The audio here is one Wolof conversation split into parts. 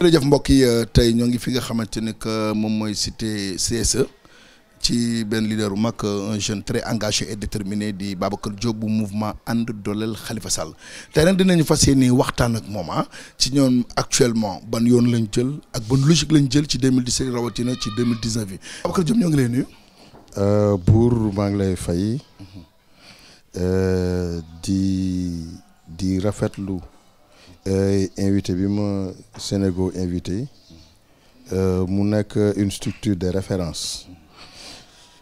jërëjëf mbokk yi tey ñoo ngi fi nga xamante ne que moom mooy cité CSE ci benn leader bu mag un jeune très engagé et déterminé di Babacar Diop bu mouvement ànd dooleel Khalifa Sall tey nag dinañu fas yéene waxtaan ak moom ci ñoom actuellement ban yoon lañ jël ak ban logique lañ jël ci 2017 rawatina ci 2019 bi. Babacar Diop ñoo ngi lay nuyu. Buur maa ngi lay fay di rafetlu invité bi ma Sénégal invité mu nekk une structure de référence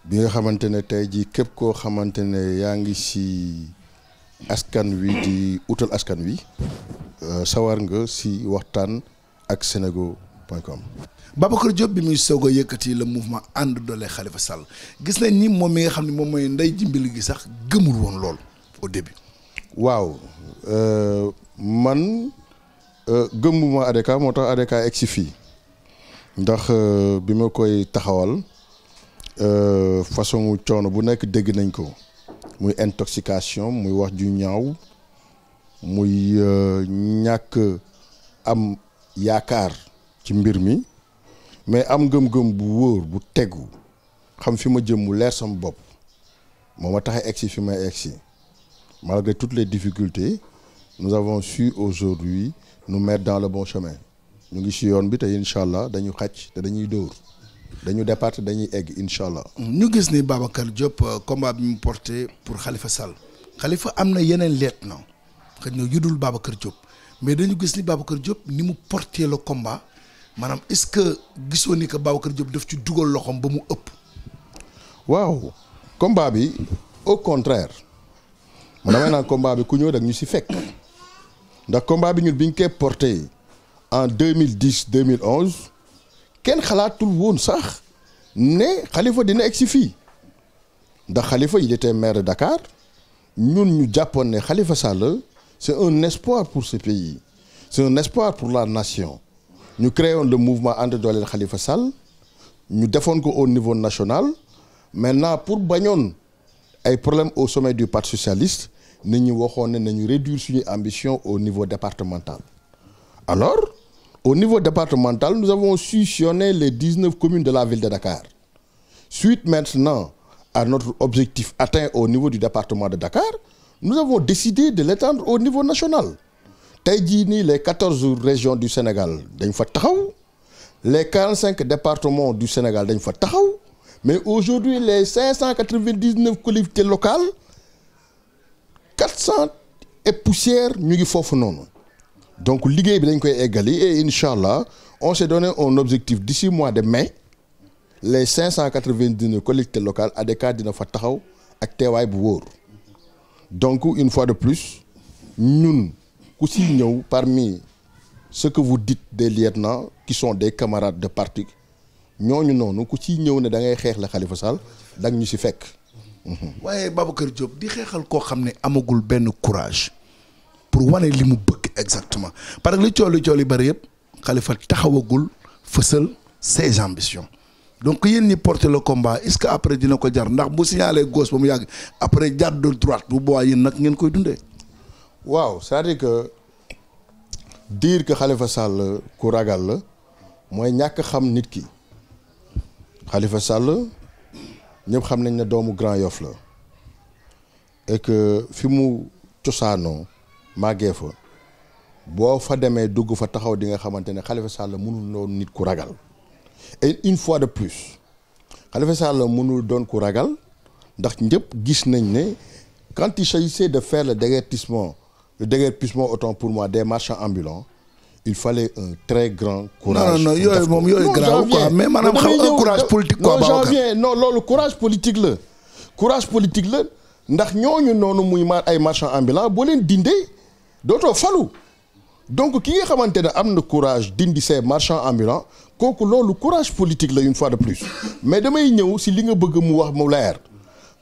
bi nga xamante ne tey jii képp koo xamante ne yaa ngi si askan wi di utal askan wi sawar nga si waxtaan ak senego.com. Babacar Diop bi muy soog a yëkkati le mouvement ànd dooleel Khalifa Sall gis nañ ni moom mi nga xam ne moom mooy ndey ji mbil gi sax gëmul woon lool au début. waaw man gëmmuma ADK moo tax ADK egg si fii ndax bi ma koy taxawal façon coono bu nekk dégg nañ ko muy intoxication muy wax ju ñaaw muy ñàkk am yaakaar ci mbir mi mais am ngëm-ngëm bu wóor bu tegu xam fi ma jëm mu leer sama bopp moo ma tax a egg si fi may egg si malgré toutes les difficultés nous avons su aujourd'hui nous mettre dans le bon chemin ñu ngi si yoon bi te incha allah dañu xàcc te dañuy dóor dañu départ te dañuy egg incha allah. ñu gis ni Babacar Diop combat bi mu porté pour Khalifa Sall Khalifa am na yeneen lieutenant xëy na yu dul Babacar Diop mais dañu gis ni Babacar Diop ni mu porté le combat maanaam est-ce que gisoo ni que Babacar Diop daf ci dugal loxoom ba mu ëpp. waaw combat bi au contraire man damay naan combat bi ku ñëw dag ñu si fekk ndax combat bi ñun biñ koy porté en 2010 2011 kenn xalaatul woon sax ne Khalifa dina egg si fii ndax Khalifa il était maire de Dakar ñun ñu jàppoon ne Khalifa Sall c'est un espoir pour ce pays c'est un espoir pour la nation ñu créé woon le mouvement ànd dooleel Khalifa Sall ñu defoon ko au niveau national maintenant pour bañoon ay problème au sommet du parti socialiste nit ñi waxoon ne nañu réduire suñu ambition au niveau départemental alors au niveau départemental nous avons sillonné les 19 communes de la ville de Dakar suite maintenant à notre objectif atteint au niveau du département de Dakar nous avons décidé de l'étendre au niveau national tey jii nii les 14 régions du Sénégal dañ fa taxaw les 45 départements du Sénégal dañ fa taxaw mais aujourd'hui les 599 collectivités locales 400 et poussière ñu ngi foofu noonu donc liggéey bi dañ koy eggali et incha allah on s'est donné un objectif d'ici mois de mai les 599 collectivités locales ADK dina fa taxaw ak teewaay bu wóor donc une fois de plus ñun ku si ñëw parmi ce que vous dites des lieutenants qui sont des camarades de parti ñooñu noonu ku ci ñëw ne da ngay xeex la Khalifa Sall dag ñu si fekk. waaye Babacar Diop di xeexal koo xam ne amagul benn courage pour wane li mu bëgg exactement parce que li cool yi bëri yëpp Khalifa taxawagul fësal ses ambitions donc yéen ñi porter le combat est-ce que après dina ko jar ndax bu signalé gauche ba mu yàgg après jàdd de droite bu boobaa yéen nag ngeen koy dundee. waaw c'est-à-dire que dire que Khalifa Sall ku ragal la mooy ñàkk xam nit ki Khalifa Sall ñëpp xam nañ ne doomu Grand Yoff la et que fi mu cosaanoo màggee fa boo fa demee dugg fa taxaw di nga xamante ne Khalifa Sall mënul doon nit ku ragal et une fois de plus Khalifa Sall mënul doon ku ragal ndax ñëpp gis nañ ne quand il s'agissait de faire le déguerpissement autant pour moi des marchands ambulants il fallait un très grand courage. non yooyu moom yooyu grave quoi mais maanaam xam un courage politique quoi. non janvier non loolu courage politique la ndax ñooñu noonu muy ay marchands ambulants boo leen dindee dootoo falu donc ki nga xamante ne am na courage dindi ces marchands ambulants kooku loolu courage politique la une fois de plus mais damay ñëw si li nga bëgg mu wax mu leer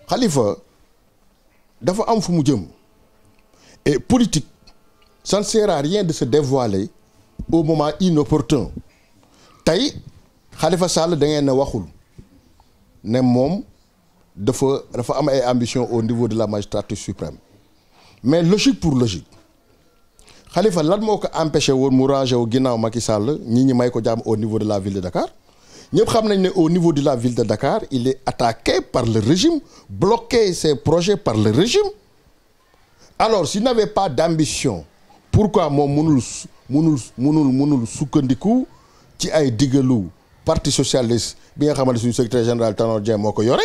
Khalifa dafa am fu mu jëm et politique ça ne sert à rien de se dévoiler au moment inopportun tey Khalifa Sall da ngeen ne waxul ne moom dafa am ay ambition au niveau de la magistrature suprême mais logique pour logique Khalifa lan moo ko empêché woon mu rangé wu ginnaaw Macky Sall ñi may ko jàmm au niveau de la ville de Dakar ñëpp xam nañ ne au niveau de la ville de Dakar il est attaqué par le régime, bloqué ses projets par le régime. Alors s'il n'avait pas d'ambition, pourquoi moom mënul sukkandiku ci ay digalu parti socialiste bi nga xamante suñu secrétaire général Tanor Dieng moo ko yore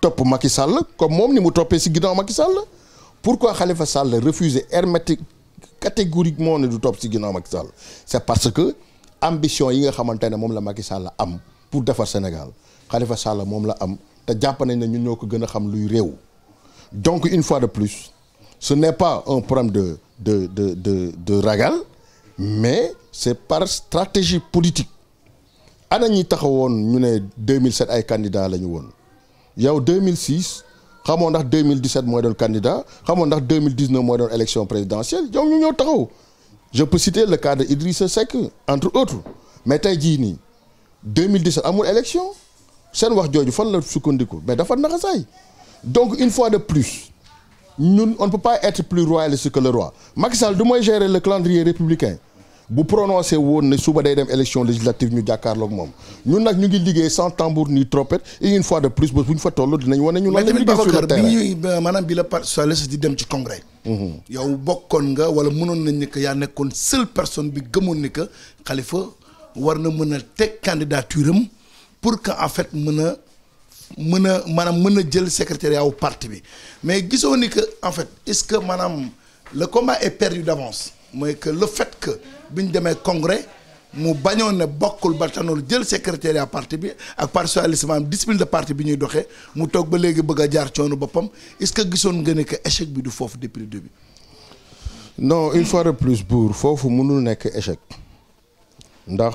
topp Macky Sall comme moom ni mu toppee si ginnaaw Macky Sall. Pourquoi Khalifa Sall refusait catégoriquement ne du topp si ginnaaw Macky Sall? C'est parce que ambition yi nga xamante ne moom la Macky Sall am pour defar Sénégal Khalifa Sall moom la am te jàpp nañ ne ñun ñoo ko gën a xam luy réew. Donc une fois de plus ce n'est pas un problème de ragal mais c'est par stratégie politique. Ana ñi taxawoon ñu ne 2007 ay candidats la ñu woon yow 2006 xamoo ndax 2017 mooy doon candidat xamoo ndax 2019 mooy doon élection présidentielle yow ñu ñëw taxaw. Je peux citer le cas de Idrissa Seck entre autres mais tey jii nii 2017 amul élection seen wax jooju fan la sukkandiku mais dafa naxasaay. Donc une fois de plus ñun on ne peut pas être plus royaliste que le roi. Macky Sall du mooy gérer le calendrier républicain bu prononcé woon ne suba day dem élection législative ñu jàkkaarloog moom ñun nag ñu ngi liggéey sans tambour ni trompette et une fois de plus ba bu ñu fa toll dinañ wane ñu. mais tamit Babacar bi ñuy maanaam bi la parti socialiste di dem ci congrès. yow bokkoon nga wala mënoon nañ ni que yaa nekkoon seule personne bi gëmoon ni que Khalifa war na mën a teg candidature am pour que en fait mën a jël secrétariat wu parti bi mais gisoo ni que en fait est-ce que maanaam le combat est perdu d'avance mooy que le fait que bi ñu demee congrès mu bañoon ne bokkul ba Tanor jël secrétariat parti bi ak parti socialiste maanaam discipline de parti bi ñuy doxee mu toog ba léegi bëgg a jaar coono boppam est-ce que gisoon nga ne que échec bi du foofu depuis le début. Non une fois de plus buur foofu mënul nekk échec ndax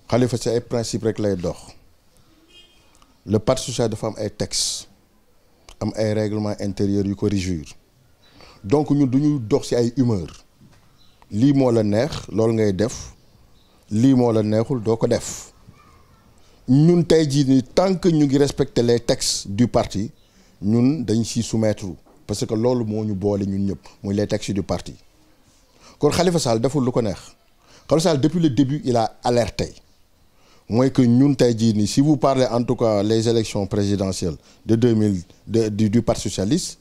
Khalifa ci ay principe rek lay dox. Le parti socialiste dafa am ay textes am ay règlements intérieurs yu ko régir donc ñun du ñu dox ci ay humeur lii moo la neex loolu ngay def lii moo la neexul doo ko def ñun tey jii nii tant que ñu ngi respecter les textes du parti ñun dañ ciy soumettre parce que loolu moo ñu boole ñun ñëpp muy les textes du parti kon Khalifa Sall deful lu ko neex Khalifa Sall depuis le début il a alerté. mooy que ñun tey jii nii si vous parlez en tout cas les élections présidentielles de 2000 du parti socialiste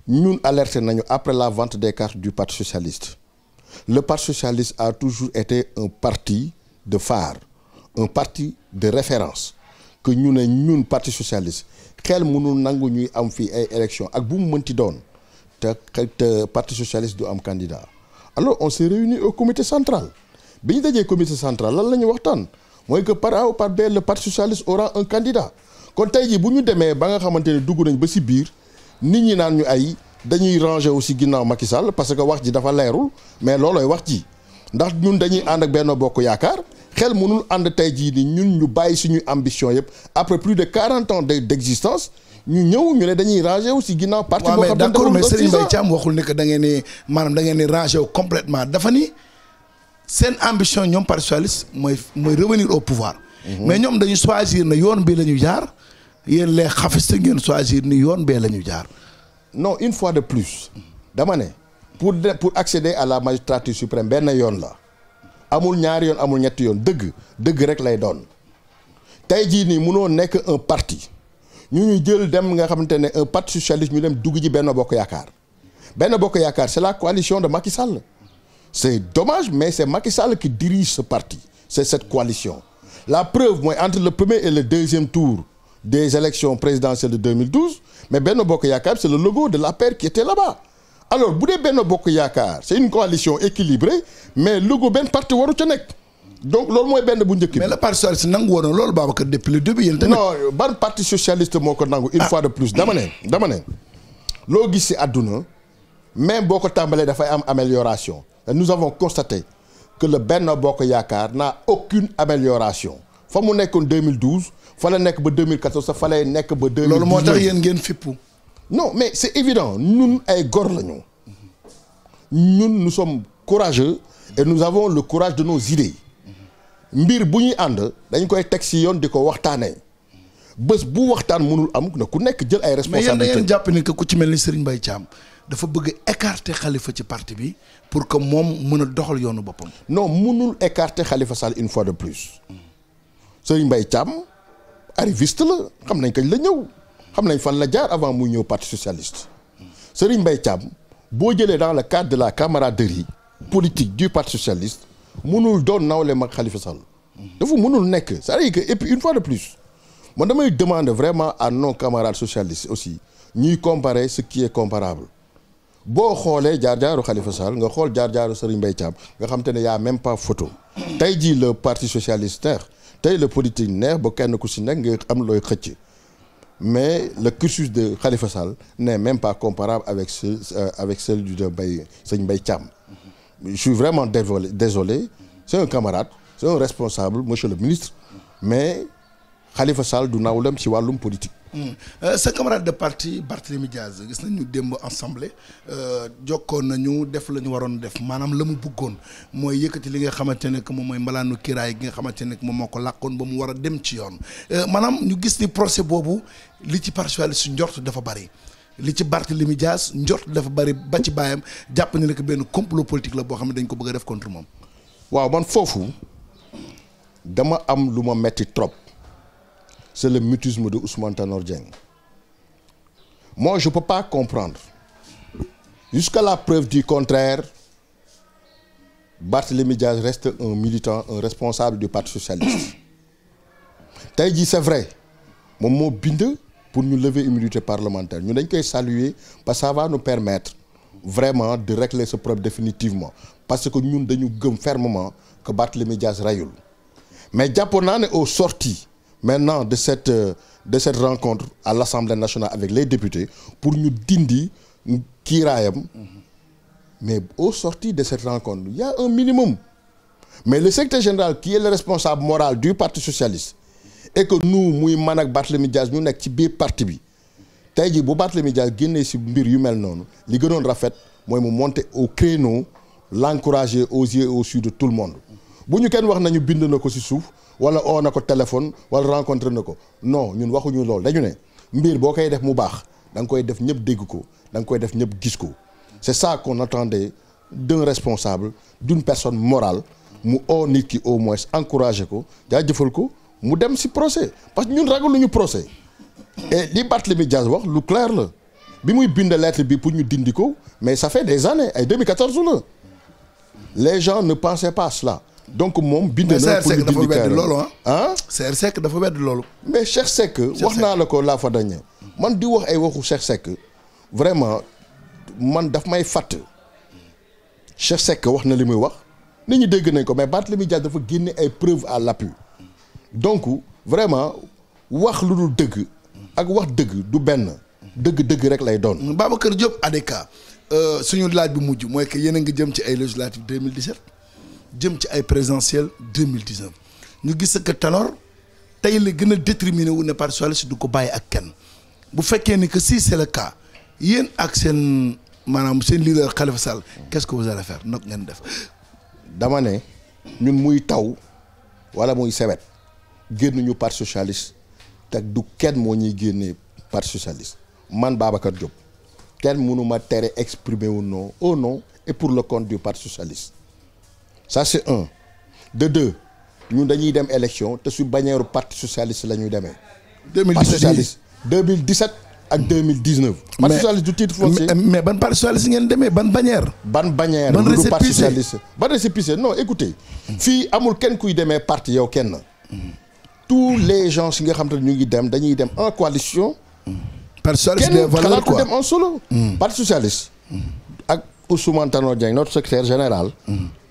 ñun alerté nañu après la vente des cartes du parti socialiste le parti socialiste a toujours été un parti de phare un parti de référence que ñu ne ñun parti socialiste xel mënul nangu ñuy am fii ay élections ak bu mu mënti doon te parti socialiste du am candidat alors on s'est réunis au comité central bi ñu dajee comité central lan la ñu waxtaan. mooy que par A ou par B le parti socialiste aura un candidat kon tey jii bu ñu demee ba nga xamante ne dugg nañ ba ci biir nit ñi naan ñu ay dañuy ranger aussi ginnaaw Macky Sall parce que wax ji dafa leerul mais loolooy wax ji ndax ñun dañuy ànd ak Benno Bokk Yaakaar xel mënul ànd tey jii ni ñun ñu bàyyi suñuy ambition yëpp après plus de 40 ans d'existence ñu ñëw ñu ne dañuy ranger aussi ginnaaw parti boo xam ne d'accord mais Serigne Mbaye Thiam waxul ne que da ngeen ni maanaam da ngeen ni ranger wu complètement dafa ni seen ambition ñoom parti socialiste mooy revenir au pouvoir. mais ñoom dañu choisir na yoon bii la ñu jaar yéen les xafiste ngeen choisir ni yoon bee la ñu jaar. non une fois de plus dama ne pour accéder à la magistrature suprême benn yoon la amul ñaari yoon amul ñetti yoon dëgg rek lay doon tey jii nii munoo nekk un parti ñu jël dem nga xamante ne un parti socialiste ñu dem dugg ji Benno Bokk Yaakaar Benno Bokk Yaakaar c'est la coalition de Macky Sall. C'est dommage mais c'est Macky Sall qui dirige ce parti c'est cette coalition la preuve mooy entre le premier et le deuxième tour des élections présidentielles de 2012 mais Benno Bokk Yaakaar c'est le logo de l'APR qui était là-bas alors bu dee Benno Bokk Yaakaar c'est une coalition équilibrée mais logo benn parti waru ca nekk donc loolu mooy benn bu njëkk bi. mais le parti socialiste nangu woon na loolu Babacar depuis le début yéen tamit. non ban parti socialiste moo ko nangu. une fois de plus dama ne loo gis ci àdduna même boo ko tàmbalee dafay am amélioration. Nous avons constaté que le Benno Bokk Yaakaar n'a aucune amélioration fa mu nekkoon 2012 fa la nekk ba 2014 sa fa lay nekk ba 2019 loolu moo tax yéen ngeen fippu. non mais c'est évident ñun ay góor lañu ñun nous sommes courageux et nous avons le courage de nos idées mbir bu ñuy ànd dañ koy teg ci yoon di ko waxtaanee bés bu waxtaan mënul am na ku nekk jël ay responsabilités. mais yéen jàpp ni que ku ci mel ni Serigne Mbaye Thiam dafa bëgg écarter Khalifa ci parti bi pour que moom mën a doxal yoonu boppam. non mënul écarter Khalifa Sall une fois de plus Serigne Mbaye Thiam arriviste la xam nañ kañ la ñëw xam nañ fan la jaar avant muy ñëw parti socialiste Serigne Mbaye Thiam boo jëlee dans le cadre de la camaraderie politique du parti socialiste mënul doon nawle mag Khalifa Sall dafa mënul nekk c'est-à-dire que et puis une fois de plus man damay demander vraiment à nos camarades socialistes aussi ñuy comparer ce qui est comparable boo xoolee jaar-jaaru Khalifa Sall nga xool jaar-jaaru Serigne Mbaye Thiam nga xam te ne y a même pas photo tey jii le parti socialiste neex tey le politique neex ba kenn ku si nekk nga am looy xëcc mais le cursus de Khalifa Sall n'est même pas comparable avec celui de Serigne Mbaye Thiam. Je suis vraiment désolé c'est un camarade c'est un responsable monsieur le ministre mais Khalifa Sall du nawlem ci wàllum politique. sa camarade de parti Barthélémy Diaz gis nañu démb assemblée jokkoon nañu def la ñu waroon def maanaam la mu bëggoon mooy yëkkati li nga xamante ne que moom mooy mbalaanu kiraay gi nga xamante ne que moom moo ko làkkoon ba mu war a dem ci yoon maanaam ñu gis ni procès boobu li ci parti socialiste njort dafa bari li ci Barthélémy Diaz njort dafa bari ba ci baayam jàpp ne que benn complot politique la boo xam ne dañ ko bëgg a def contre moom. waaw man foofu dama am lu ma metti trop. C'est le mutisme de Ousmane Tanor Dieng. Moi, je ne peux pas comprendre. Jusqu'à la preuve du contraire, Barthélémy Diaz reste un militant, un responsable du Parti socialiste. Tey jii c'est vrai moom moo bind pour ñu lever immunité parlementaire ñu dañ koy saluer parce que ça va nous permettre vraiment de régler ce problème définitivement parce que ñun dañu gëm fermement que Barthélémy Diaz rayul mais jàppoon naa ne au sorti maintenant de cette rencontre à l'Assemblée nationale avec les députés pour ñu dindi kiiraayam mais au sorti de cette rencontre il y a un minimum mais le secrétaire général qui est le responsable moral du Parti socialiste et que nous muy man ak Barthélémy Diaz ñu nekk ci biir parti bi tey jii bu Barthélémy Diaz génnee si mbir yu mel noonu li gënoon rafet mooy mu monter au créneau l'encourager aux yeux et aux yeux de tout le monde bu ñu kenn wax nañu bind na ko si suuf wala oo na ko téléphone wala rencontré na ko non ñun waxuñu loolu dañu ne mbir boo koy def mu baax da nga koy def ñëpp dégg ko da nga koy def ñëpp gis ko c'est ça qu'on attendait d'un responsable d'une personne morale mu oo nit ki au moins encouragé ko jaajëfal ko mu dem si procès parce que ñun ragaluñu procès et li Barthélémy Diaz wax lu clair la bi muy bind lettre bi pour ñu dindi ko mais ça fait des années ay 2014 la les gens ne pensaient pas cela donc moom bind na pour ñu dindi loolu ah Cheikh Seck dafa wedd loolu mais Cheikh Seck wax naa la ko la fa dañe man di wax ay waxu Cheikh Seck vraiment man daf may fàtt Cheikh Seck wax na li muy wax nit ñi dégg nañ ko mais Barthélémy Diaz dafa génne ay preuves à l'appui donc vraiment wax lu dul dëgg ak wax dëgg du benn dëgg rek lay doon. Babacar Diop ADK suñu laaj bu mujj mooy que yéen a ngi jëm ci ay législatives 2017 jëm ci ay présidentielles 2019 ñu gis que Tanor tey la gën a déterminé wu ne Parti socialiste du ko bàyyi ak kenn bu fekkee ni que si c'est le cas yéen ak seen maanaam seen leader Khalifa Sall qu'est-ce que vous allez faire nag ngeen def. dama ne ñun muy taw wala muy sewet génn ñu Parti socialiste te du kenn moo ñuy génnee Parti socialiste man Babacar Diop kenn mënu ma tere exprimer wu non au nom et pour le compte du Parti socialiste ça c'est un de deux ñun dañuy dem élection te su bannière Parti socialiste la ñuy demee. 2017 ak 2019. Parti socialiste du titre foncier mais ban Parti socialiste ngeen demee ban bannière. ban bannière ban du Parti socialiste ban récépissé non écoutez. fii amul kenn kuy demee parti yow kenn. tous les gens yi nga xam te ñu ngi dem dañuy dem en coalition. Parti socialiste des valeurs quoi kenn dem en solo. Parti socialiste. ak Ousmane Tanor Dieng notre secrétaire général.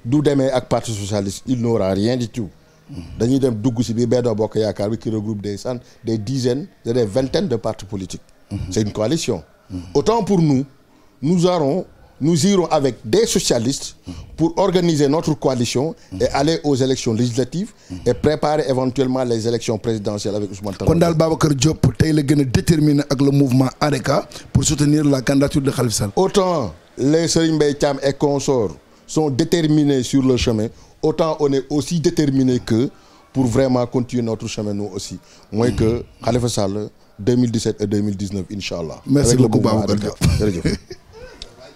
du demee ak Parti socialiste il n'aura rien du tout. dañuy dem dugg ci biir Benno Bokk Yaakaar bi qui regroupe des dizaines et des vingtaines de partis politiques. C'est une coalition. Autant pour nous irons avec des socialistes pour organiser notre coalition et aller aux élections législatives et préparer éventuellement les élections présidentielles avec Ousmane Tanor. kon daal Babacar Diop tey la gën a déterminé ak le mouvement ADK pour soutenir la candidature de Khalifa Sall. Autant les Serigne Mbaye Thiam et consorts sont déterminés sur le chemin, autant on est aussi déterminés que pour vraiment continuer notre chemin nous aussi. Moins que Khalifa Sall 2017 et 2019 inchallah. Merci beaucoup Babacar Diop.